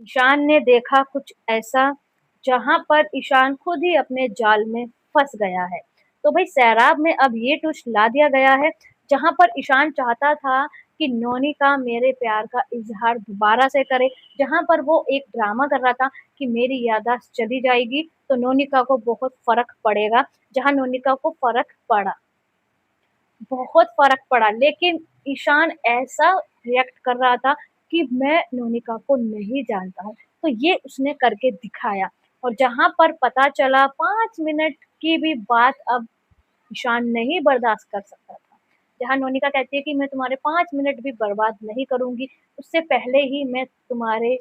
ईशान ने देखा कुछ ऐसा जहां पर ईशान खुद ही अपने जाल में फंस गया है। तो भाई सैराब में अब ये ट्विस्ट ला दिया गया है जहां पर ईशान चाहता था कि नोनिका मेरे प्यार का इजहार दोबारा से करे। जहां पर वो एक ड्रामा कर रहा था कि मेरी याददाश्त चली जाएगी तो नोनिका को बहुत फर्क पड़ेगा। जहां नोनिका को फर्क पड़ा, बहुत फ़र्क पड़ा, लेकिन ईशान ऐसा रिएक्ट कर रहा था कि मैं नोनिका को नहीं जानता हूँ, तो ये उसने करके दिखाया। और जहाँ पर पता चला 5 मिनट की भी बात अब ईशान नहीं बर्दाश्त कर सकता था। जहाँ नोनिका कहती है कि मैं तुम्हारे 5 मिनट भी बर्बाद नहीं करूँगी, उससे पहले ही मैं तुम्हारे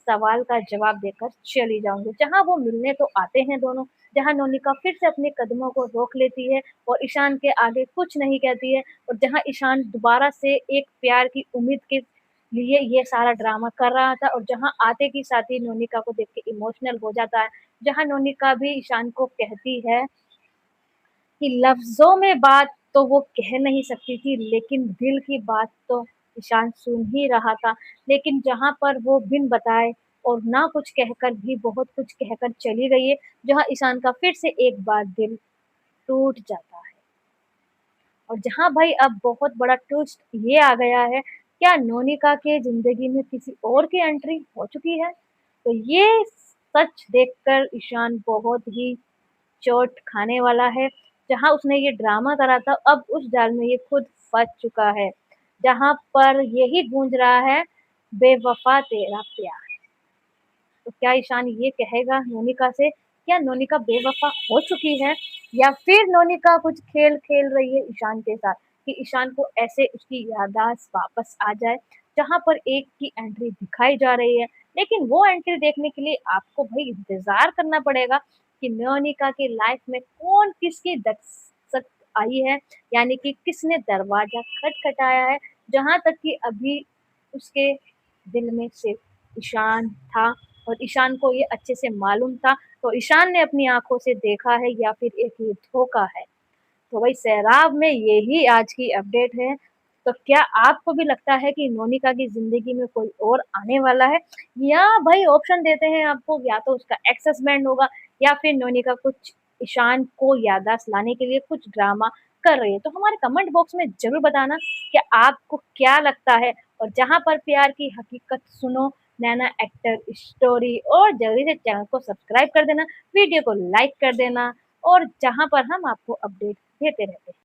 सवाल का जवाब देकर चली जाऊँगी। जहाँ वो मिलने तो आते हैं दोनों, जहाँ नोनिका फिर से अपने कदमों को रोक लेती है और ईशान के आगे कुछ नहीं कहती है, और जहाँ ईशान दोबारा से एक प्यार की उम्मीद के लिए ये सारा ड्रामा कर रहा था, और जहाँ आते की साथ ही नोनिका को देख के इमोशनल हो जाता है। जहाँ नोनिका भी ईशान को कहती है कि लफ्ज़ों में बात तो वो कह नहीं सकती थी, लेकिन दिल की बात तो ईशान सुन ही रहा था। लेकिन जहाँ पर वो बिन बताए और ना कुछ कहकर भी बहुत कुछ कहकर चली गई है, जहाँ ईशान का फिर से एक बार दिल टूट जाता है। और जहाँ भाई अब बहुत बड़ा ट्विस्ट ये आ गया है, क्या नोनिका के ज़िंदगी में किसी और की एंट्री हो चुकी है? तो ये सच देखकर ईशान बहुत ही चोट खाने वाला है। जहाँ उसने ये ड्रामा करा था, अब उस जाल में ये खुद फँस चुका है। जहाँ पर यही गूंज रहा है, बेवफ़ा तेरा प्यार। तो क्या ईशान ये कहेगा नोनिका से, क्या नोनिका बेवफ़ा हो चुकी है? या फिर नोनिका कुछ खेल खेल रही है ईशान के साथ कि ईशान को ऐसे उसकी याददाश्त वापस आ जाए? जहाँ पर एक की एंट्री दिखाई जा रही है, लेकिन वो एंट्री देखने के लिए आपको भाई इंतज़ार करना पड़ेगा कि मोनिका की लाइफ में कौन किसकी दस्तक आई है, यानी कि किसने दरवाज़ा खटखटाया है। जहाँ तक कि अभी उसके दिल में सिर्फ़ ईशान था, और ईशान को ये अच्छे से मालूम था, तो ईशान ने अपनी आँखों से देखा है या फिर एक ये धोखा है। तो वही सैराब में यही आज की अपडेट है। तो क्या आपको भी लगता है कि मोनिका की ज़िंदगी में कोई और आने वाला है? या भाई ऑप्शन देते हैं आपको, या तो उसका एक्स हस्बैंड होगा या फिर मोनिका कुछ ईशान को याददाश्त लाने के लिए कुछ ड्रामा कर रही है। तो हमारे कमेंट बॉक्स में ज़रूर बताना कि आपको क्या लगता है। और जहाँ पर प्यार की हकीकत सुनो, नैना एक्टर स्टोरी, और जल्दी से चैनल को सब्सक्राइब कर देना, वीडियो को लाइक कर देना, और जहाँ पर हम आपको अपडेट देते रहते हैं।